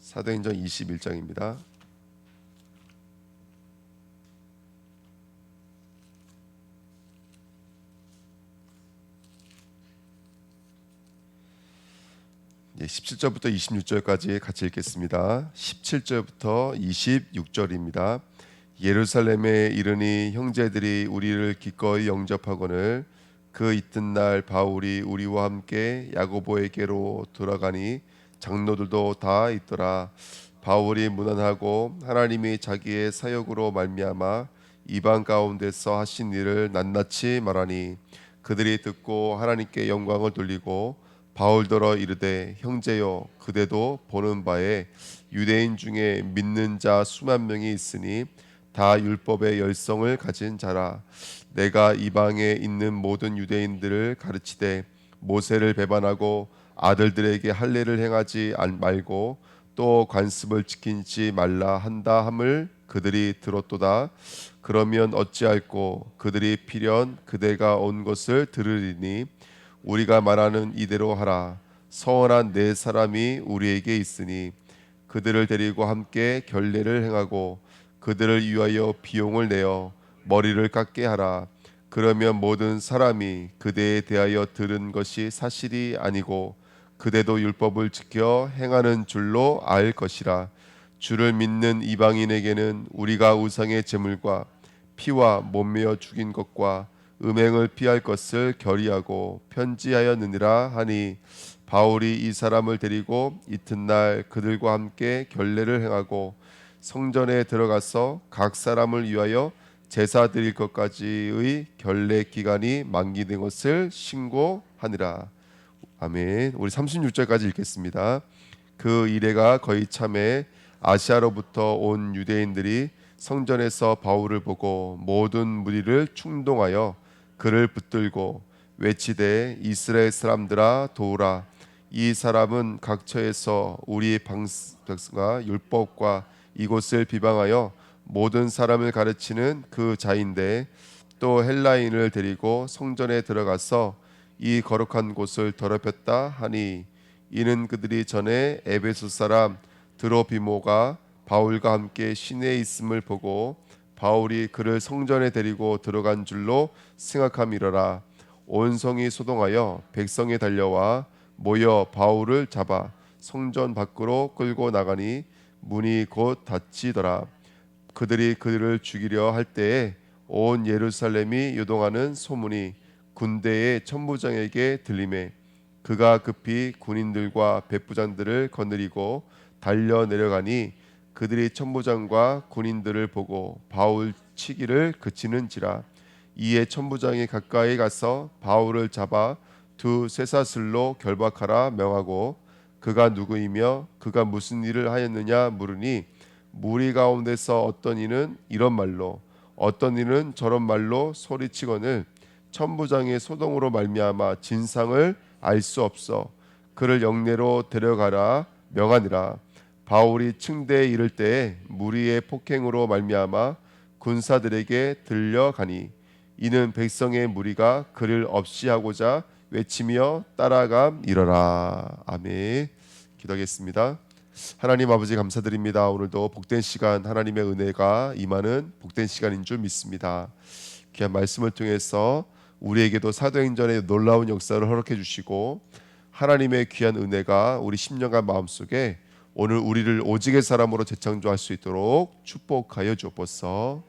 사도행전 21장입니다. 예, 17절부터 26절까지 같이 읽겠습니다. 17절부터 26절입니다. 예루살렘에 이르니 형제들이 우리를 기꺼이 영접하거늘 그 이튿날 바울이 우리와 함께 야고보에게로 돌아가니 장로들도 다 있더라. 바울이 문안하고 하나님이 자기의 사역으로 말미암아 이방 가운데서 하신 일을 낱낱이 말하니 그들이 듣고 하나님께 영광을 돌리고 바울더러 이르되 형제여 그대도 보는 바에 유대인 중에 믿는 자 수만 명이 있으니 다 율법의 열성을 가진 자라. 내가 이방에 있는 모든 유대인들을 가르치되 모세를 배반하고 아들들에게 할례를 행하지 말고 또 관습을 지키지 말라 한다 함을 그들이 들었도다. 그러면 어찌할꼬 그들이 필연 그대가 온 것을 들으리니 우리가 말하는 이대로 하라. 서원한 네 사람이 우리에게 있으니 그들을 데리고 함께 결례를 행하고 그들을 위하여 비용을 내어 머리를 깎게 하라. 그러면 모든 사람이 그대에 대하여 들은 것이 사실이 아니고 그대도 율법을 지켜 행하는 줄로 알 것이라. 주를 믿는 이방인에게는 우리가 우상의 제물과 피와 몸매어 죽인 것과 음행을 피할 것을 결의하고 편지하였느니라 하니 바울이 이 사람을 데리고 이튿날 그들과 함께 결례를 행하고 성전에 들어가서 각 사람을 위하여 제사 드릴 것까지의 결례 기간이 만기된 것을 신고하니라. 아멘. 우리 36절까지 읽겠습니다. 그 이래가 거의 참에 아시아로부터 온 유대인들이 성전에서 바울을 보고 모든 무리를 충동하여 그를 붙들고 외치되 이스라엘 사람들아 도우라. 이 사람은 각처에서 우리 방송과 율법과 이곳을 비방하여 모든 사람을 가르치는 그 자인데 또 헬라인을 데리고 성전에 들어가서 이 거룩한 곳을 더럽혔다 하니 이는 그들이 전에 에베소 사람 드로비모가 바울과 함께 시내에 있음을 보고 바울이 그를 성전에 데리고 들어간 줄로 생각함이러라. 온 성이 소동하여 백성에 달려와 모여 바울을 잡아 성전 밖으로 끌고 나가니 문이 곧 닫히더라. 그들이 그를 죽이려 할 때에 온 예루살렘이 요동하는 소문이 군대의 천부장에게 들리매 그가 급히 군인들과 백부장들을 거느리고 달려 내려가니 그들이 천부장과 군인들을 보고 바울 치기를 그치는지라. 이에 천부장이 가까이 가서 바울을 잡아 두 쇠사슬로 결박하라 명하고 그가 누구이며 그가 무슨 일을 하였느냐 물으니 무리 가운데서 어떤 이는 이런 말로 어떤 이는 저런 말로 소리치거늘 천부장의 소동으로 말미암아 진상을 알 수 없어 그를 영내로 데려가라 명하니라. 바울이 층대에 이를 때에 무리의 폭행으로 말미암아 군사들에게 들려가니 이는 백성의 무리가 그를 없이하고자 외치며 따라감이러라. 아멘. 기도하겠습니다. 하나님 아버지 감사드립니다. 오늘도 복된 시간 하나님의 은혜가 임하는 복된 시간인 줄 믿습니다. 귀한 말씀을 통해서 우리에게도 사도행전의 놀라운 역사를 허락해 주시고 하나님의 귀한 은혜가 우리 심령과 마음속에 오늘 우리를 오직의 사람으로 재창조할 수 있도록 축복하여 주옵소서.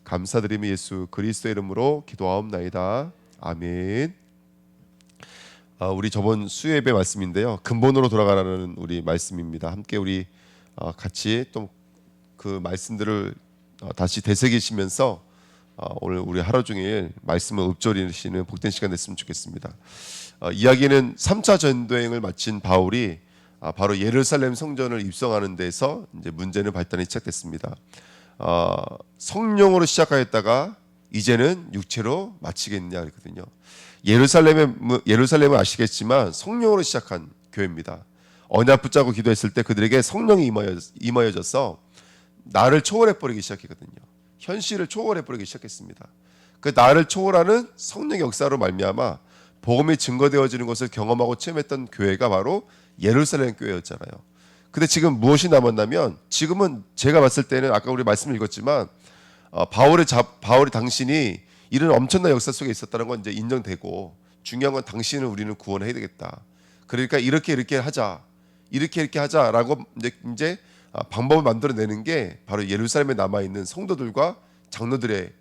감사드리며 예수 그리스도의 이름으로 기도하옵나이다. 아멘. 우리 저번 수요예배 말씀인데요. 근본으로 돌아가라는 우리 말씀입니다. 함께 우리 같이 또 그 말씀들을 다시 되새기시면서 오늘 우리 하루 종일 말씀을 읊조리시는 복된 시간 됐으면 좋겠습니다. 이야기는 3차 전도행을 마친 바울이 바로 예루살렘 성전을 입성하는 데서 이제 문제는 발단이 시작됐습니다. 성령으로 시작하였다가 이제는 육체로 마치겠느냐 그랬거든요. 예루살렘을 아시겠지만 성령으로 시작한 교회입니다. 언약 붙잡고 기도했을 때 그들에게 성령이 임하여져서 나를 초월해버리기 시작했거든요. 현실을 초월해버리기 시작했습니다. 그 나를 초월하는 성령의 역사로 말미암아 복음이 증거되어지는 것을 경험하고 체험했던 교회가 바로 예루살렘 교회였잖아요. 근데 지금 무엇이 남았냐면 지금은 제가 봤을 때는 아까 우리 말씀을 읽었지만 바울이 당신이 이런 엄청난 역사 속에 있었다는 건 이제 인정되고 중요한 건 당신을 우리는 구원해야 되겠다. 그러니까 이렇게 하자. 이렇게 하자라고 이제 방법을 만들어내는 게 바로 예루살렘에 남아 있는 성도들과 장로들의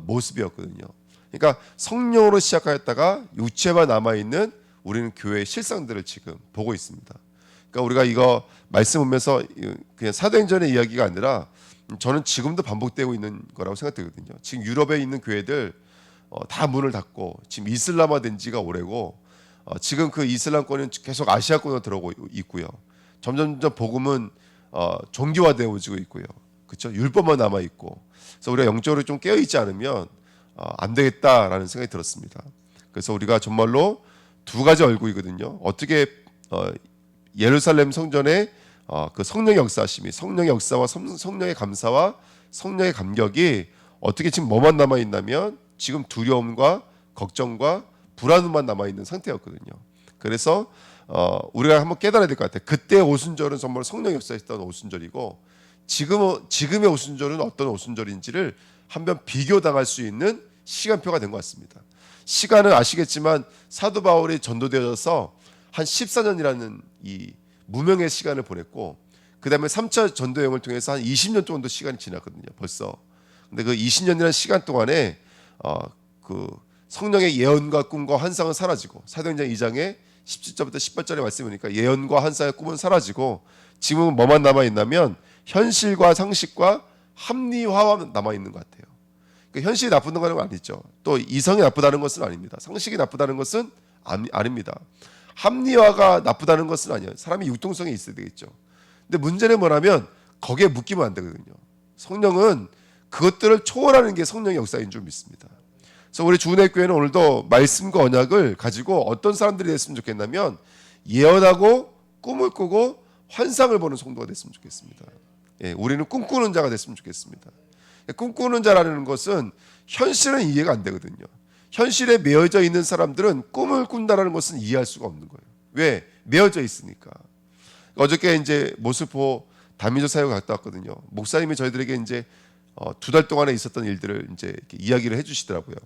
모습이었거든요. 그러니까 성령으로 시작하였다가 육체만 남아 있는 우리는 교회의 실상들을 지금 보고 있습니다. 그러니까 우리가 이거 말씀 보면서 그냥 사도행전의 이야기가 아니라 저는 지금도 반복되고 있는 거라고 생각되거든요. 지금 유럽에 있는 교회들 다 문을 닫고 지금 이슬람화된 지가 오래고 지금 그 이슬람권은 계속 아시아권으로 들어오고 있고요. 점점 복음은 종교화되어지고 있고요. 그렇죠? 율법만 남아 있고. 그래서 우리가 영적으로 좀 깨어 있지 않으면 안 되겠다라는 생각이 들었습니다. 그래서 우리가 정말로 두 가지 얼굴이거든요. 어떻게 예루살렘 성전의 그 성령의 역사심이 성령의 역사와 성령의 감사와 성령의 감격이 어떻게 지금 뭐만 남아 있냐면 지금 두려움과 걱정과 불안만 남아 있는 상태였거든요. 그래서 우리가 한번 깨달아야 될 것 같아요. 그때 오순절은 정말 성령 역사했던 오순절이고 지금의 오순절은 어떤 오순절인지를 한번 비교당할 수 있는 시간표가 된 것 같습니다. 시간은 아시겠지만 사도 바울이 전도되어서 한 14년이라는 이 무명의 시간을 보냈고 그 다음에 3차 전도 여행을 통해서 한 20년 정도 시간이 지났거든요. 벌써. 근데 그 20년이라는 시간 동안에 그 성령의 예언과 꿈과 환상은 사라지고 사도행전 2장에 17절부터 18절에 말씀이니까 예언과 환상의 꿈은 사라지고 지금은 뭐만 남아 있냐면 현실과 상식과 합리화만 남아 있는 것 같아요. 그러니까 현실이 나쁘다는 건 아니죠. 또 이성이 나쁘다는 것은 아닙니다. 상식이 나쁘다는 것은 아닙니다. 합리화가 나쁘다는 것은 아니에요. 사람이 융통성이 있어야 되겠죠. 근데 문제는 뭐냐면 거기에 묶이면 안 되거든요. 성령은 그것들을 초월하는 게 성령의 역사인 줄 믿습니다. 그래서 우리 주은혜 교회는 오늘도 말씀과 언약을 가지고 어떤 사람들이 됐으면 좋겠냐면 예언하고 꿈을 꾸고 환상을 보는 성도가 됐으면 좋겠습니다. 예, 우리는 꿈꾸는 자가 됐으면 좋겠습니다. 꿈꾸는 자라는 것은 현실은 이해가 안 되거든요. 현실에 매여져 있는 사람들은 꿈을 꾼다라는 것은 이해할 수가 없는 거예요. 왜? 매여져 있으니까. 어저께 이제 모스포 다민족 사역을 갔다 왔거든요. 목사님이 저희들에게 이제 2달 동안에 있었던 일들을 이제 이렇게 이야기를 해주시더라고요.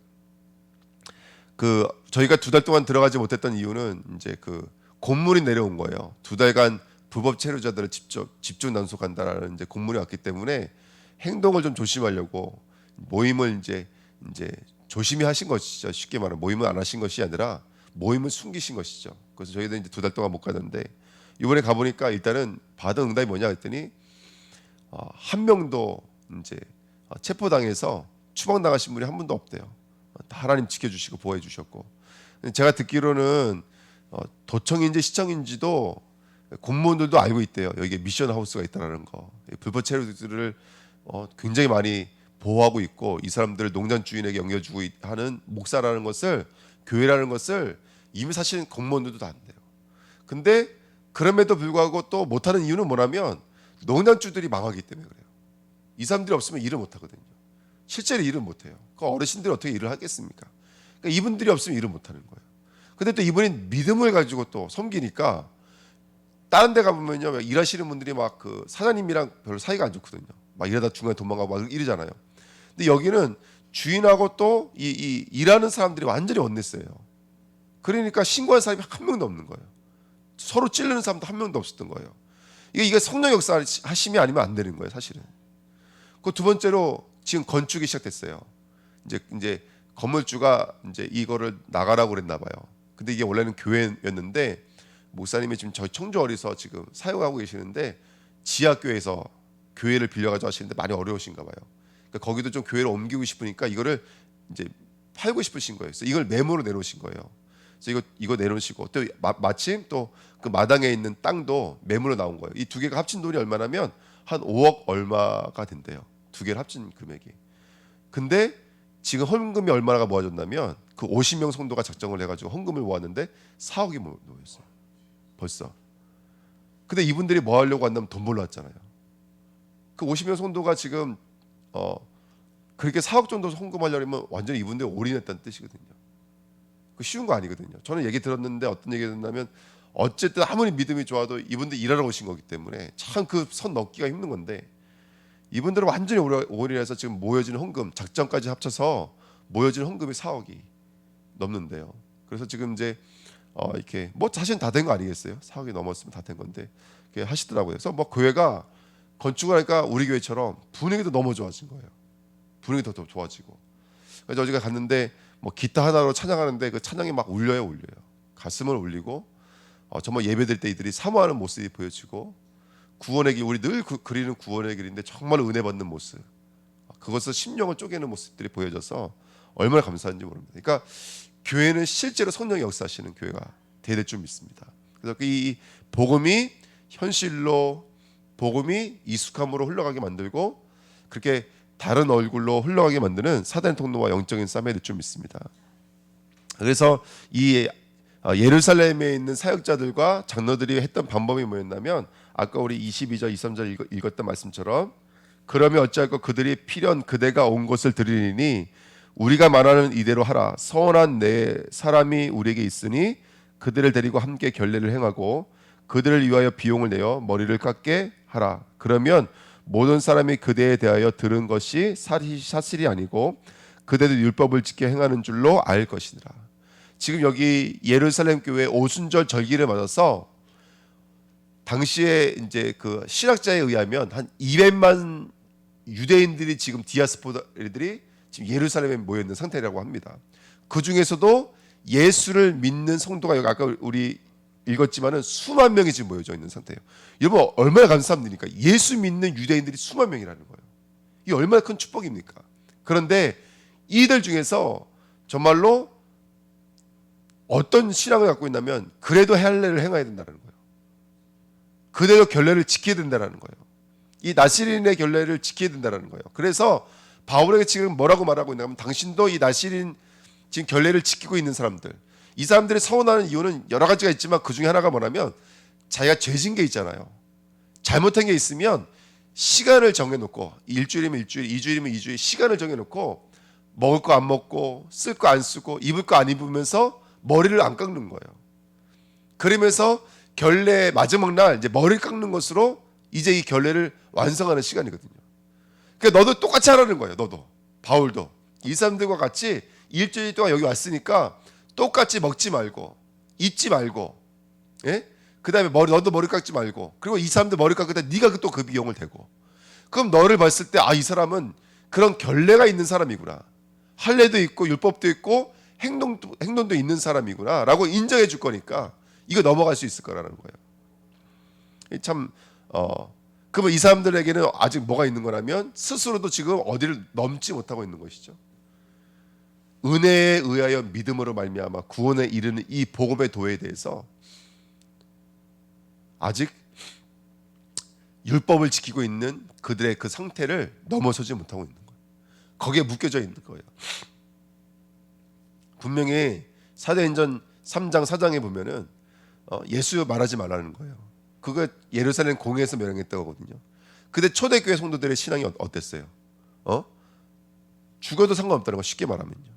그 저희가 2달 동안 들어가지 못했던 이유는 이제 그 공문이 내려온 거예요. 2달간 불법 체류자들을 집중 단속한다라는 이제 공문이 왔기 때문에 행동을 좀 조심하려고 모임을 이제 조심히 하신 것이죠. 쉽게 말하면 모임을 안 하신 것이 아니라 모임을 숨기신 것이죠. 그래서 저희도 이제 2달 동안 못 가는데 이번에 가보니까 일단은 받은 응답이 뭐냐 했더니 한 명도 이제 체포당해서 추방당하신 분이 한 분도 없대요. 다 하나님 지켜주시고 보호해 주셨고 제가 듣기로는 도청인지 시청인지도 공무원들도 알고 있대요. 여기에 미션 하우스가 있다라는 거. 불법 체류들을 굉장히 많이 보호하고 있고 이 사람들을 농장 주인에게 넘겨주고 하는 목사라는 것을 교회라는 것을 이미 사실 공무원들도 다 안돼요. 근데 그럼에도 불구하고 또 못하는 이유는 뭐냐면 농장주들이 망하기 때문에 그래요. 이 사람들이 없으면 일을 못하거든요. 실제로 일을 못해요. 그 어르신들이 어떻게 일을 하겠습니까? 그러니까 이분들이 없으면 일을 못하는 거예요. 근데 또 이분이 믿음을 가지고 또 섬기니까 다른 데 가보면요 일하시는 분들이 막 그 사장님이랑 별로 사이가 안 좋거든요. 막 이러다 중간에 도망가고 막 이러잖아요. 근데 여기는 주인하고 또 이 일하는 사람들이 완전히 원냈어요. 그러니까 신고한 사람이 한 명도 없는 거예요. 서로 찌르는 사람도 한 명도 없었던 거예요. 이게 성령 역사 하심이 아니면 안 되는 거예요, 사실은. 그 두 번째로 지금 건축이 시작됐어요. 이제 건물주가 이제 이거를 나가라고 그랬나 봐요. 근데 이게 원래는 교회였는데 목사님이 지금 저희 청주어리서 지금 사역하고 계시는데 지하교회에서 교회를 빌려가지고 하시는데 많이 어려우신가 봐요. 그러니까 거기도 좀 교회를 옮기고 싶으니까 이거를 이제 팔고 싶으신 거예요. 그래서 이걸 매물로 내놓으신 거예요. 그래서 이거 내놓으시고 또 마침 또 그 마당에 있는 땅도 매물로 나온 거예요. 이 두 개가 합친 돈이 얼마냐면 한 5억 얼마가 된대요. 두 개를 합친 금액이. 근데 지금 헌금이 얼마가 모아졌냐면 그 50명 성도가 작정을 해가지고 헌금을 모았는데 4억이 모였어요. 벌써. 근데 이분들이 뭐 하려고 한다면 돈 벌러 왔잖아요. 그 50명 성도가 지금 그렇게 4억 정도 헌금하려면 완전히 이분들이 올인했다는 뜻이거든요. 그 쉬운 거 아니거든요. 저는 얘기 들었는데 어떤 얘기 듣냐면 어쨌든 아무리 믿음이 좋아도 이분들 일하러 오신 거기 때문에 참 그 선 넘기가 힘든 건데, 이분들은 완전히 오해해서 지금 모여진 헌금, 작정까지 합쳐서 모여진 헌금이 4억이 넘는데요. 그래서 지금 이제 이렇게 뭐 자신 다 된 거 아니겠어요? 4억이 넘었으면 다 된 건데 이렇게 하시더라고요. 그래서 뭐 교회가 건축을 하니까 우리 교회처럼 분위기도 너무 좋아진 거예요. 분위기도 더 좋아지고. 그래서 어제가 갔는데 뭐 기타 하나로 찬양하는데 그 찬양이 막 울려요. 가슴을 울리고 정말 예배드릴 때 이들이 사모하는 모습이 보여지고, 구원의 길, 우리 늘 그리는 구원의 길인데 정말 은혜 받는 모습, 그것을 심령을 쪼개는 모습들이 보여져서 얼마나 감사한지 모릅니다. 그러니까 교회는 실제로 성령이 역사하시는 교회가 돼야 될 줄 믿습니다. 그래서 이 복음이 현실로, 복음이 익숙함으로 흘러가게 만들고, 그렇게 다른 얼굴로 흘러가게 만드는 사단의 통로와 영적인 싸움이 될 줄 믿습니다. 그래서 이 예루살렘에 있는 사역자들과 장로들이 했던 방법이 뭐였냐면, 아까 우리 22절 23절 읽었던 말씀처럼, 그러면 어찌할꼬 그들이 필연 그대가 온 것을 드리니 우리가 말하는 이대로 하라. 선한 내 사람이 우리에게 있으니 그들을 데리고 함께 결례를 행하고 그들을 위하여 비용을 내어 머리를 깎게 하라. 그러면 모든 사람이 그대에 대하여 들은 것이 사실이 아니고 그대도 율법을 지켜 행하는 줄로 알 것이니라. 지금 여기 예루살렘 교회 오순절 절기를 맞아서 당시에 이제 그 신학자에 의하면 한 200만 유대인들이 지금 디아스포라들이 지금 예루살렘에 모여 있는 상태라고 합니다. 그 중에서도 예수를 믿는 성도가 여기 아까 우리 읽었지만은 수만 명이 지금 모여져 있는 상태예요. 여러분 얼마나 감사한 일입니까? 예수 믿는 유대인들이 수만 명이라는 거예요. 이 얼마나 큰 축복입니까? 그런데 이들 중에서 정말로 어떤 신앙을 갖고 있냐면, 그래도 할례를 행해야 된다는 거예요. 그대로 결례를 지켜야 된다는 거예요. 이 나시린의 결례를 지켜야 된다는 거예요. 그래서 바울에게 지금 뭐라고 말하고 있냐면, 당신도 이 나시린 지금 결례를 지키고 있는 사람들, 이 사람들이 서운하는 이유는 여러 가지가 있지만 그 중에 하나가 뭐냐면, 자기가 죄진 게 있잖아요. 잘못한 게 있으면 시간을 정해놓고, 일주일이면 일주일, 2주일이면 2주일 시간을 정해놓고 먹을 거 안 먹고 쓸 거 안 쓰고 입을 거 안 입으면서 머리를 안 깎는 거예요. 그러면서 결례 마지막 날 이제 머리를 깎는 것으로 이제 이 결례를 완성하는 시간이거든요. 그러니까 너도 똑같이 하라는 거예요. 너도, 바울도 이 사람들과 같이 일주일 동안 여기 왔으니까 똑같이 먹지 말고 잊지 말고, 예? 그다음에 너도 머리 깎지 말고, 그리고 이 사람들 머리 깎을 때 네가 또 그 비용을 대고, 그럼 너를 봤을 때 이 사람은 그런 결례가 있는 사람이구나, 할례도 있고 율법도 있고 행동도 있는 사람이구나라고 인정해 줄 거니까 이거 넘어갈 수 있을 거라는 거예요. 참 그러면 이 사람들에게는 아직 뭐가 있는 거라면, 스스로도 지금 어디를 넘지 못하고 있는 것이죠. 은혜에 의하여 믿음으로 말미암아 구원에 이르는 이 복음의 도에 대해서 아직 율법을 지키고 있는 그들의 그 상태를 넘어서지 못하고 있는 거예요. 거기에 묶여져 있는 거예요. 분명히 사도행전 3장 4장에 보면은 예수 말하지 말라는 거예요. 그거 예루살렘 공회에서 명령했다고 하거든요. 근데 초대교회 성도들의 신앙이 어땠어요? 죽어도 상관없다는 거, 쉽게 말하면요.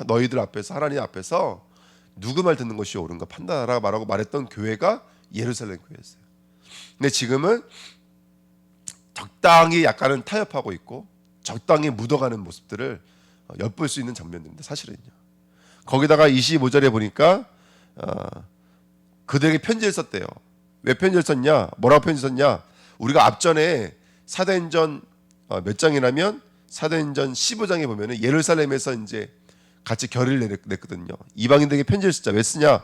너희들 앞에서, 하나님 앞에서 누구 말 듣는 것이 옳은가 판단하라 말하고 말했던 교회가 예루살렘 교회였어요. 근데 지금은 적당히 약간은 타협하고 있고 적당히 묻어가는 모습들을 엿볼 수 있는 장면들인데, 사실은요. 거기다가 25절에 보니까 그들에게 편지를 썼대요. 왜 편지를 썼냐? 뭐라고 편지 썼냐? 우리가 앞전에 사도행전 몇 장이라면 사도행전 15장에 보면은 예루살렘에서 이제 같이 결의를 냈거든요. 이방인들에게 편지를 쓰자. 왜 쓰냐?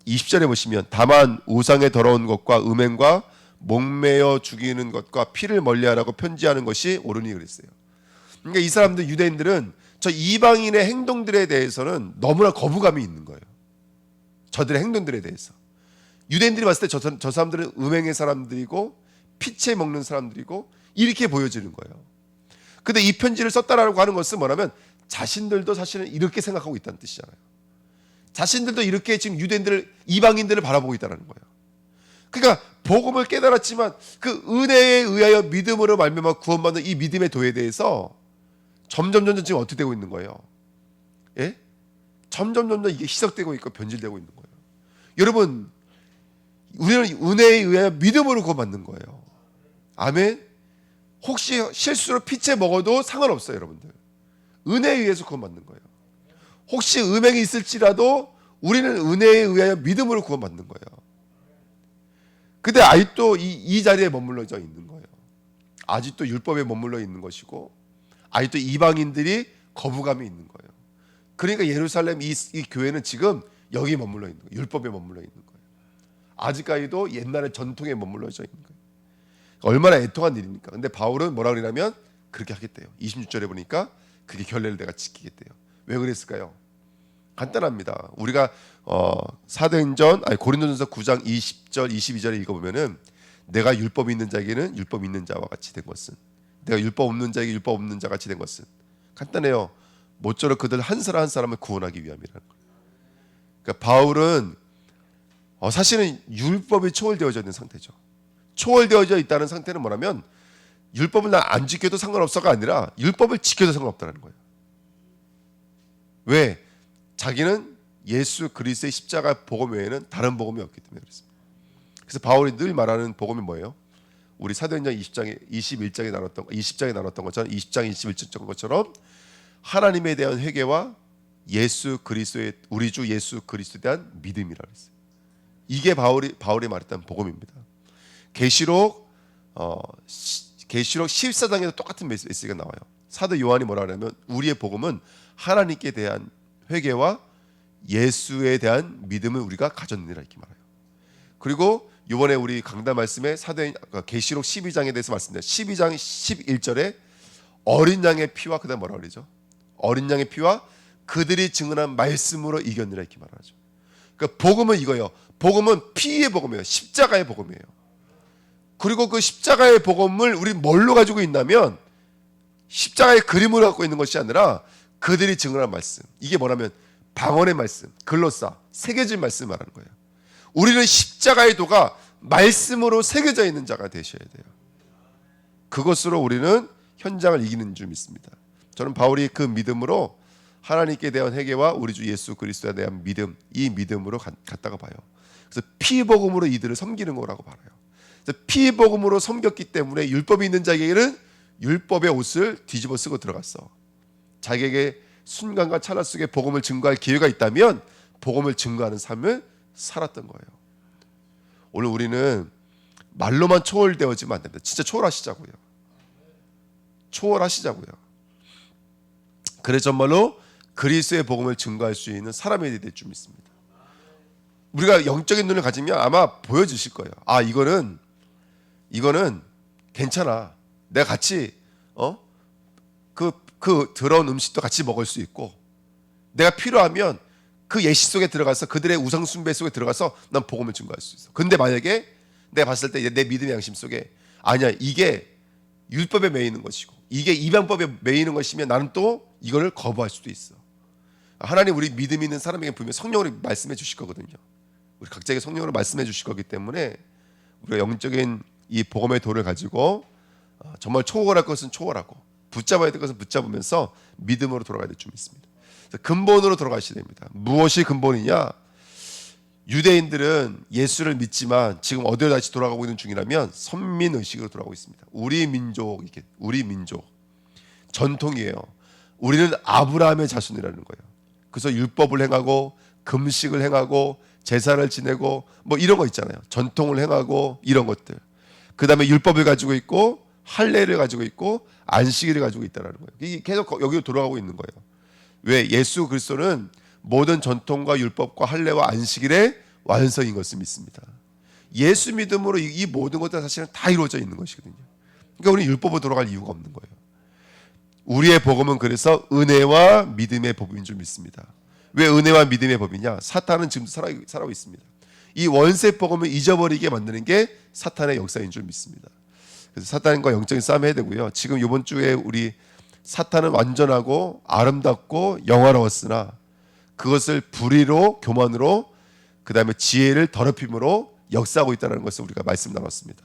20절에 보시면, 다만 우상의 더러운 것과 음행과 목매어 죽이는 것과 피를 멀리하라고 편지하는 것이 옳으니 그랬어요. 그러니까 이 사람들, 유대인들은 저 이방인의 행동들에 대해서는 너무나 거부감이 있는 거예요. 저들의 행동들에 대해서. 유대인들이 봤을 때 저 사람들은 음행의 사람들이고 피채 먹는 사람들이고 이렇게 보여지는 거예요. 근데 이 편지를 썼다라고 하는 것은 뭐냐면, 자신들도 사실은 이렇게 생각하고 있다는 뜻이잖아요. 자신들도 이렇게 지금 유대인들을, 이방인들을 바라보고 있다는 거예요. 그러니까 복음을 깨달았지만 그 은혜에 의하여 믿음으로 말미암아 구원받는 이 믿음의 도에 대해서 점점 지금 어떻게 되고 있는 거예요? 예? 점점 이게 희석되고 있고 변질되고 있는 거예요. 여러분, 우리는 은혜에 의하여 믿음으로 구원받는 거예요. 아멘. 혹시 실수로 피채 먹어도 상관없어요, 여러분들. 은혜에 의해서 구원받는 거예요. 혹시 음행이 있을지라도 우리는 은혜에 의하여 믿음으로 구원받는 거예요. 근데 아직도 이 자리에 머물러져 있는 거예요. 아직도 율법에 머물러 있는 것이고, 아직도 이방인들이 거부감이 있는 거예요. 그러니까 예루살렘 이 교회는 지금 여기 머물러 있는 거예요. 율법에 머물러 있는 거예요. 아직까지도 옛날의 전통에 머물러져 있는 거예요. 얼마나 애통한 일입니까? 근데 바울은 뭐라 그러냐면 그렇게 하겠대요. 26절에 보니까 그게 결례를 내가 지키겠대요. 왜 그랬을까요? 간단합니다. 우리가 고린도전서 9장 20절 22절에 읽어보면은 내가 율법 있는 자에게는 율법 있는 자와 같이 된 것은, 내가 율법 없는 자에게 율법 없는 자 같이 된 것은, 간단해요. 모쪼록 그들 한 사람 한 사람을 구원하기 위함이라는 거예요. 그러니까 바울은 사실은 율법이 초월되어져 있는 상태죠. 초월되어져 있다는 상태는 뭐냐면 율법을 나 안 지켜도 상관없어가 아니라 율법을 지켜도 상관없다는 거예요. 왜? 자기는 예수 그리스도의 십자가 복음 외에는 다른 복음이 없기 때문에 그렇습니다. 그래서 바울이 늘 말하는 복음이 뭐예요? 우리 사도행전 20장에 나눴던 것처럼 20장 21절 것처럼 하나님에 대한 회개와 예수 그리스도의 우리 주 예수 그리스도에 대한 믿음이라 그랬어요. 이게 바울이 말했던 복음입니다. 계시록 14장에도 똑같은 메시지가 나와요. 사도 요한이 뭐라 하냐면 우리의 복음은 하나님께 대한 회개와 예수에 대한 믿음을 우리가 가졌느니라 이렇게 말해요. 그리고 이번에 우리 강단 말씀에 계시록 12장에 대해서 말씀드려요. 12장 11절에 어린 양의 피와 그다음 뭐라 그러죠? 어린 양의 피와 그들이 증언한 말씀으로 이겼느라 이렇게 말하죠. 그러니까 복음은 이거예요. 복음은 피의 복음이에요. 십자가의 복음이에요. 그리고 그 십자가의 복음을 우리 뭘로 가지고 있냐면 십자가의 그림으로 갖고 있는 것이 아니라 그들이 증언한 말씀. 이게 뭐냐면 방언의 말씀, 글로사, 새겨진 말씀을 말하는 거예요. 우리는 십자가의 도가 말씀으로 새겨져 있는 자가 되셔야 돼요. 그것으로 우리는 현장을 이기는 줄 믿습니다. 저는 바울이 그 믿음으로 하나님께 대한 회개와 우리 주 예수 그리스도에 대한 믿음, 이 믿음으로 갔다가 봐요. 그래서 피복음으로 이들을 섬기는 거라고 봐요. 그래서 피복음으로 섬겼기 때문에 율법이 있는 자에게는 율법의 옷을 뒤집어 쓰고 들어갔어. 자기에게 순간과 찰나 속에 복음을 증거할 기회가 있다면 복음을 증거하는 삶을 살았던 거예요. 오늘 우리는 말로만 초월되어지면 안 됩니다. 진짜 초월하시자고요. 초월하시자고요. 그래서 정말로 그리스도의 복음을 증거할 수 있는 사람이 될 줄 믿습니다. 우리가 영적인 눈을 가지면 아마 보여주실 거예요. 아, 이거는 괜찮아. 내가 같이 그 더러운 음식도 같이 먹을 수 있고, 내가 필요하면 그 예시 속에 들어가서 그들의 우상 숭배 속에 들어가서 난 복음을 증거할 수 있어. 근데 만약에 내가 봤을 때 내 믿음의 양심 속에 아니야, 이게 율법에 매이는 것이고 이게 이방법에 매이는 것이면 나는 또 이거를 거부할 수도 있어. 하나님 우리 믿음 있는 사람에게 분명히 성령으로 말씀해 주실 거거든요. 우리 각자에게 성령으로 말씀해 주실 거기 때문에 우리가 영적인 이 복음의 도를 가지고 정말 초월할 것은 초월하고 붙잡아야 될 것은 붙잡으면서 믿음으로 돌아가야 될 줄 믿습니다. 근본으로 돌아가셔야 됩니다. 무엇이 근본이냐? 유대인들은 예수를 믿지만 지금 어디로 다시 돌아가고 있는 중이라면 선민의식으로 돌아가고 있습니다. 우리 민족 전통이에요. 우리는 아브라함의 자손이라는 거예요. 그래서 율법을 행하고 금식을 행하고 제사를 지내고 뭐 이런 거 있잖아요. 전통을 행하고 이런 것들. 그 다음에 율법을 가지고 있고 할례를 가지고 있고 안식일을 가지고 있다는 거예요. 이게 계속 여기로 돌아가고 있는 거예요. 왜? 예수 그리스도는 모든 전통과 율법과 할례와 안식일의 완성인 것을 믿습니다. 예수 믿음으로 이 모든 것들은 사실은 다 이루어져 있는 것이거든요. 그러니까 우리는 율법으로 돌아갈 이유가 없는 거예요. 우리의 복음은 그래서 은혜와 믿음의 법인 줄 믿습니다. 왜 은혜와 믿음의 법이냐? 사탄은 지금도 살아가고 있습니다. 이 원세 복음을 잊어버리게 만드는 게 사탄의 역사인 줄 믿습니다. 그래서 사탄과 영적인 싸움 해야 되고요. 지금 이번 주에 우리 사탄은 완전하고 아름답고 영화로웠으나 그것을 불의로 교만으로 그 다음에 지혜를 더럽힘으로 역사하고 있다는 것을 우리가 말씀 나눴습니다.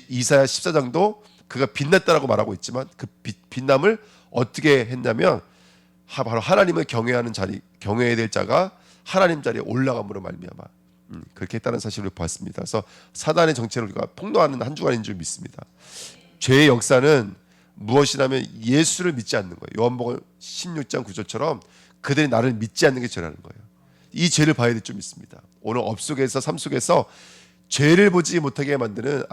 이사야 14장도 그가 빛났다라고 말하고 있지만 그 빛남을 어떻게 했냐면 바로 하나님을 경외하는 자리, 경외해야 될 자가 하나님 자리에 올라감으로 말미암아 그렇게 했다는 사실을 보았습니다. 그래서 사단의 정체를 우리가 폭로하는 한 주간인 줄 믿습니다. 죄의 역사는 무엇이냐면 예수를 믿지 않는 거예요. 요한복음 16장 9절처럼 그들이 나를 믿지 않는 게 죄라는 거예요. 이 죄를 봐야 될 줄 믿습니다. 오늘 업 속에서 삶 속에서 죄를 보지 못하게 만드는,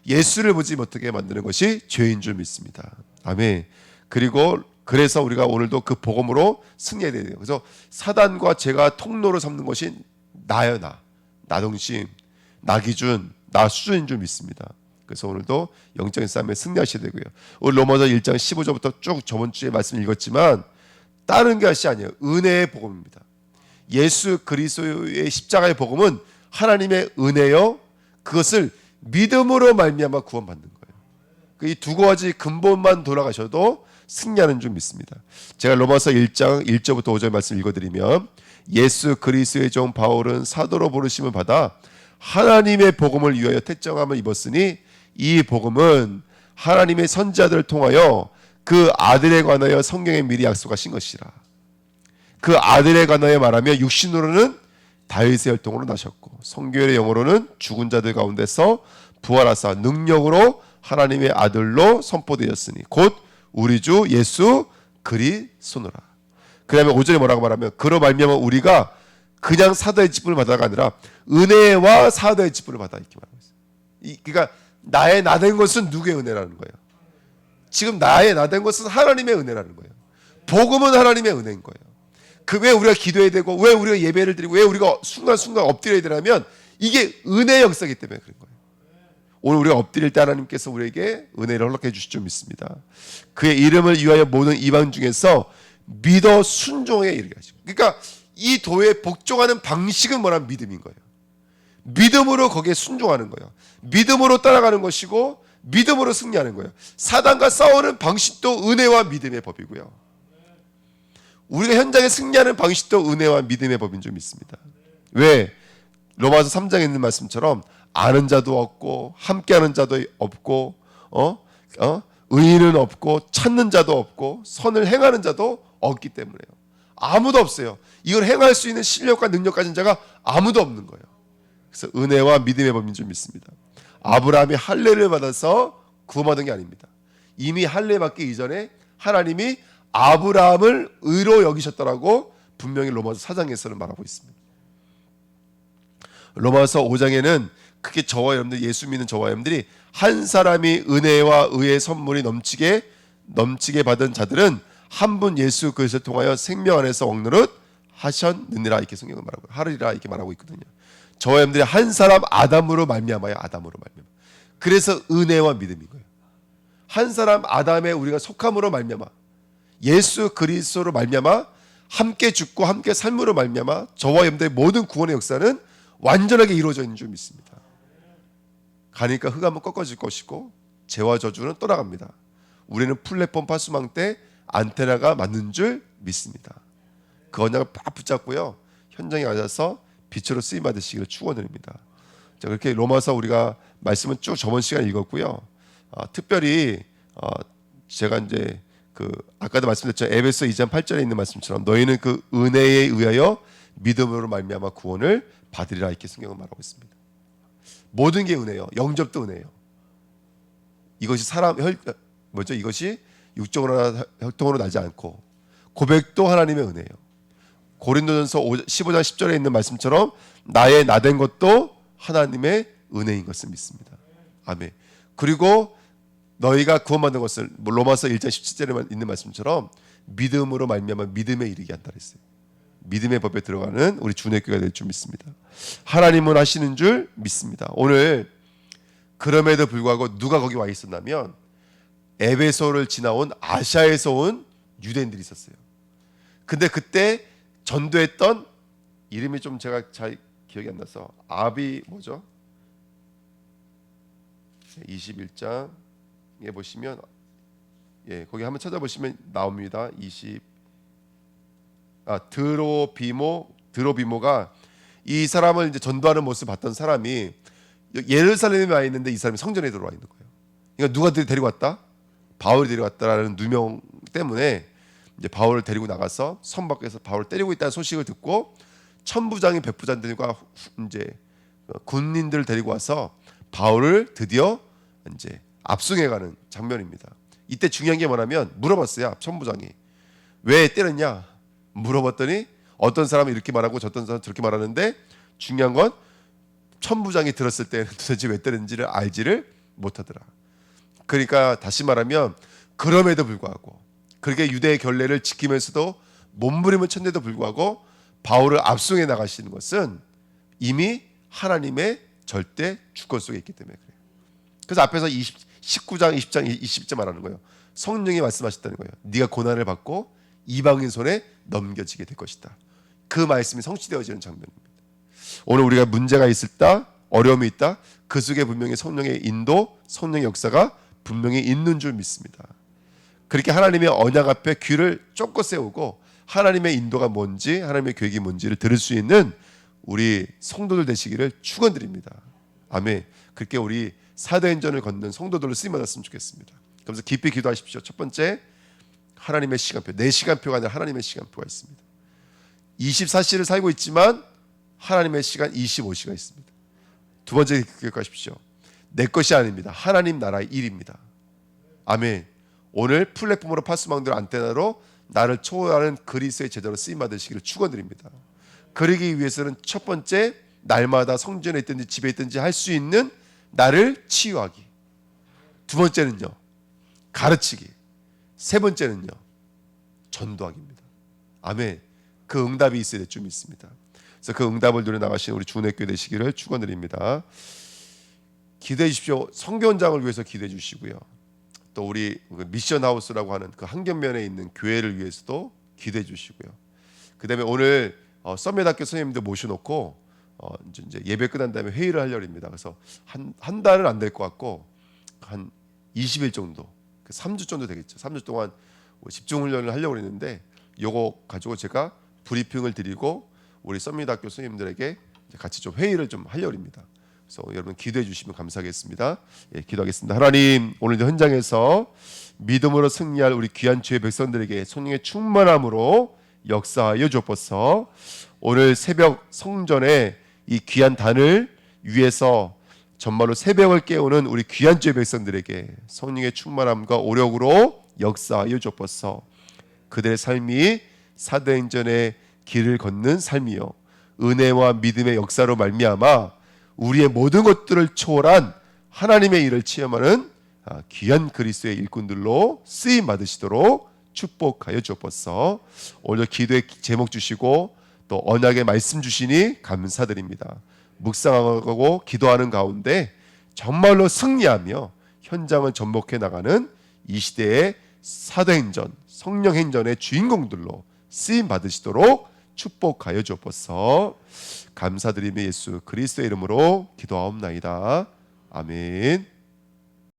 예수를 보지 못하게 만드는 것이 죄인 줄 믿습니다. 아멘. 그리고 그래서 우리가 오늘도 그 복음으로 승리해야 돼요. 그래서 사단과 죄가 통로로 삼는 것이 나요, 나 동심, 나 기준, 나 수준인 줄 믿습니다. 그래서 오늘도 영적인 싸움에 승리하셔야 되고요. 오늘 로마서 1장 15절부터 쭉 저번 주에 말씀 읽었지만 다른 것이 아니에요. 은혜의 복음입니다. 예수 그리스도의 십자가의 복음은 하나님의 은혜요. 그것을 믿음으로 말미암아 구원받는 거예요. 이 두 가지 근본만 돌아가셔도 승리하는 줄 믿습니다. 제가 로마서 1장 1절부터 5절 말씀 읽어드리면 예수 그리스도의 종 바울은 사도로 부르심을 받아 하나님의 복음을 위하여 택정함을 입었으니 이 복음은 하나님의 선지자들을 통하여 그 아들에 관하여 성경에 미리 약속하신 것이라. 그 아들에 관하여 말하며 육신으로는 다윗의 혈통으로 나셨고 성경의 영어로는 죽은 자들 가운데서 부활하사 능력으로 하나님의 아들로 선포되었으니 곧 우리 주 예수 그리스도라. 그 다음에 5절에 뭐라고 말하면 그로 말미암아 우리가 그냥 사도의 직분을 받아가 아니라 은혜와 사도의 직분을 받아 이렇게 말하고 있어요. 그러니까 나의 나된 것은 누구의 은혜라는 거예요. 지금 나의 나된 것은 하나님의 은혜라는 거예요. 복음은 하나님의 은혜인 거예요. 그 왜 우리가 기도해야 되고 왜 우리가 예배를 드리고 왜 우리가 순간순간 엎드려야 되냐면 이게 은혜의 역사이기 때문에 그런 거예요. 오늘 우리가 엎드릴 때 하나님께서 우리에게 은혜를 허락해 주실 줄 믿습니다. 그의 이름을 위하여 모든 이방 중에서 믿어 순종에 이르게 하시고, 그러니까 이 도에 복종하는 방식은 뭐냐면 믿음인 거예요. 믿음으로 거기에 순종하는 거예요. 믿음으로 따라가는 것이고 믿음으로 승리하는 거예요. 사단과 싸우는 방식도 은혜와 믿음의 법이고요. 우리가 현장에 승리하는 방식도 은혜와 믿음의 법인 줄 믿습니다. 왜? 로마서 3장에 있는 말씀처럼 아는 자도 없고 함께하는 자도 없고 의인은 없고 찾는 자도 없고 선을 행하는 자도 없기 때문에요. 아무도 없어요. 이걸 행할 수 있는 실력과 능력 가진 자가 아무도 없는 거예요. 그래서 은혜와 믿음의 법인 줄 믿습니다. 아브라함이 할례를 받아서 구원받은 게 아닙니다. 이미 할례 받기 이전에 하나님이 아브라함을 의로 여기셨다라고 분명히 로마서 4장에서는 말하고 있습니다. 로마서 5장에는 크게 저와 여러분들, 예수 믿는 저와 여러분들이 한 사람이 은혜와 의의 선물이 넘치게 받은 자들은 한 분 예수 그리스도를 통하여 생명 안에서 왕노릇 하셨느니라 이렇게 성경은 말하고 하리라 이렇게 말하고 있거든요. 저와 여러분들이 한 사람 아담으로 말미암아요. 아담으로 말미암아. 그래서 은혜와 믿음인 거예요. 한 사람 아담에 우리가 속함으로 말미암아 예수 그리스도로 말미암아 함께 죽고 함께 삶으로 말미암아 저와 여러분들의 모든 구원의 역사는 완전하게 이루어져 있는 줄 믿습니다. 가니까 흑암은 꺾어질 것이고 죄와 저주는 떠나갑니다. 우리는 플랫폼 파수망 때 안테나가 맞는 줄 믿습니다. 그 언약을 팍 붙잡고요. 현장에 가셔서 빛으로 쓰임 받으시기를 축원드립니다. 자, 그렇게 로마서 우리가 말씀은 쭉 저번 시간에 읽었고요. 특별히 제가 이제 아까도 말씀드렸죠. 에베소 2장 8절에 있는 말씀처럼 너희는 그 은혜에 의하여 믿음으로 말미암아 구원을 받으리라 이렇게 성경은 말하고 있습니다. 모든 게 은혜예요. 영접도 은혜예요. 이것이 이것이 육적으로나 혈통으로 나지 않고 고백도 하나님의 은혜예요. 고린도전서 15장 10절에 있는 말씀처럼 나의 나된 것도 하나님의 은혜인 것을 믿습니다. 아멘. 그리고 너희가 구원받는 것을 로마서 1장 17절에 있는 말씀처럼 믿음으로 말미암아 믿음에 이르게 한다 그랬어요. 믿음의 법에 들어가는 우리 주내교가 될 줄 믿습니다. 하나님은 하시는 줄 믿습니다. 오늘 그럼에도 불구하고 누가 거기 와 있었냐면 에베소를 지나온 아시아에서 온 유대인들이 있었어요. 근데 그때 전도했던 이름이 좀 제가 잘 기억이 안 나서 뭐죠? 21장에 보시면 거기 한번 찾아보시면 나옵니다. 드로비모가 이 사람을 이제 전도하는 모습을 봤던 사람이 예루살렘에 와 있는데 이 사람이 성전에 들어와 있는 거예요. 그러니까 누가 데리고 왔다? 바울이 데려왔다라는 누명 때문에 이제 바울을 데리고 나가서 성 밖에서 바울을 때리고 있다는 소식을 듣고 천부장인 백부장들과 이제 군인들을 데리고 와서 바울을 드디어 이제 압송해가는 장면입니다. 이때 중요한 게 뭐냐면 물어봤어요. 천부장이 왜 때렸냐 물어봤더니 어떤 사람은 이렇게 말하고 어떤 사람은 저렇게 말하는데 중요한 건 천부장이 들었을 때는 도대체 왜 때렸는지를 알지를 못하더라. 그러니까 다시 말하면 그럼에도 불구하고 그렇게 유대의 결례를 지키면서도 몸부림을 쳤는데도 불구하고 바울을 압송해 나가시는 것은 이미 하나님의 절대 주권 속에 있기 때문에 그래요. 그래서 앞에서 19장, 20장, 20절 말하는 거예요. 성령이 말씀하셨다는 거예요. 네가 고난을 받고 이방인 손에 넘겨지게 될 것이다. 그 말씀이 성취되어지는 장면입니다. 오늘 우리가 문제가 있을다, 어려움이 있다, 그 속에 분명히 성령의 인도, 성령의 역사가 분명히 있는 줄 믿습니다. 그렇게 하나님의 언약 앞에 귀를 쫓고 세우고 하나님의 인도가 뭔지, 하나님의 계획이 뭔지를 들을 수 있는 우리 성도들 되시기를 축원드립니다. 아멘. 그렇게 우리 사도행전을 걷는 성도들로 쓰임 받았으면 좋겠습니다. 그래서 깊이 기도하십시오. 첫 번째, 하나님의 시간표. 내 시간표가 아니라 하나님의 시간표가 있습니다. 24시를 살고 있지만 하나님의 시간 25시가 있습니다. 두 번째 기억하십시오. 내 것이 아닙니다. 하나님 나라의 일입니다. 아멘. 오늘 플랫폼으로 파수망들 안테나로 나를 초월하는 그리스도의 제자로 쓰임 받으시기를 축원드립니다. 그러기 위해서는 첫 번째, 날마다 성전에 있든지 집에 있든지 할 수 있는 나를 치유하기. 두 번째는요, 가르치기. 세 번째는요, 전도하기입니다. 아멘. 그 응답이 있어야 될 줄 믿습니다. 그래서 그 응답을 누려 나가시는 우리 주내교회 되시기를 축원드립니다. 기도해 주십시오. 성교원장을 위해서 기도해 주시고요. 또 우리 미션 하우스라고 하는 그 한경면에 있는 교회를 위해서도 기도해 주시고요. 그다음에 오늘 썸밋학교 선생님들 모셔놓고 이제 예배 끝난 다음에 회의를 하려고 합니다. 그래서 한 달은 안 될 것 같고 한 20일 정도, 3주 정도 되겠죠. 3주 동안 집중 훈련을 하려고 했는데 요거 가지고 제가 브리핑을 드리고 우리 썸밋학교 선생님들에게 같이 좀 회의를 좀 하려고 합니다. 그래서 여러분 기도해 주시면 감사하겠습니다. 예, 기도하겠습니다. 하나님, 오늘도 현장에서 믿음으로 승리할 우리 귀한 주의 백성들에게 성령의 충만함으로 역사하여 주옵소서. 오늘 새벽 성전에 이 귀한 단을 위해서 정말로 새벽을 깨우는 우리 귀한 주의 백성들에게 성령의 충만함과 오력으로 역사하여 주옵소서. 그들의 삶이 사도행전의 길을 걷는 삶이요, 은혜와 믿음의 역사로 말미암아 우리의 모든 것들을 초월한 하나님의 일을 체험하는 귀한 그리스도의 일꾼들로 쓰임 받으시도록 축복하여 주옵소서. 오늘 기도의 제목 주시고 또 언약의 말씀 주시니 감사드립니다. 묵상하고 기도하는 가운데 정말로 승리하며 현장을 전복해 나가는 이 시대의 사도행전, 성령행전의 주인공들로 쓰임 받으시도록 축복하여 주옵소서. 감사드리며 예수 그리스도의 이름으로 기도하옵나이다. 아멘.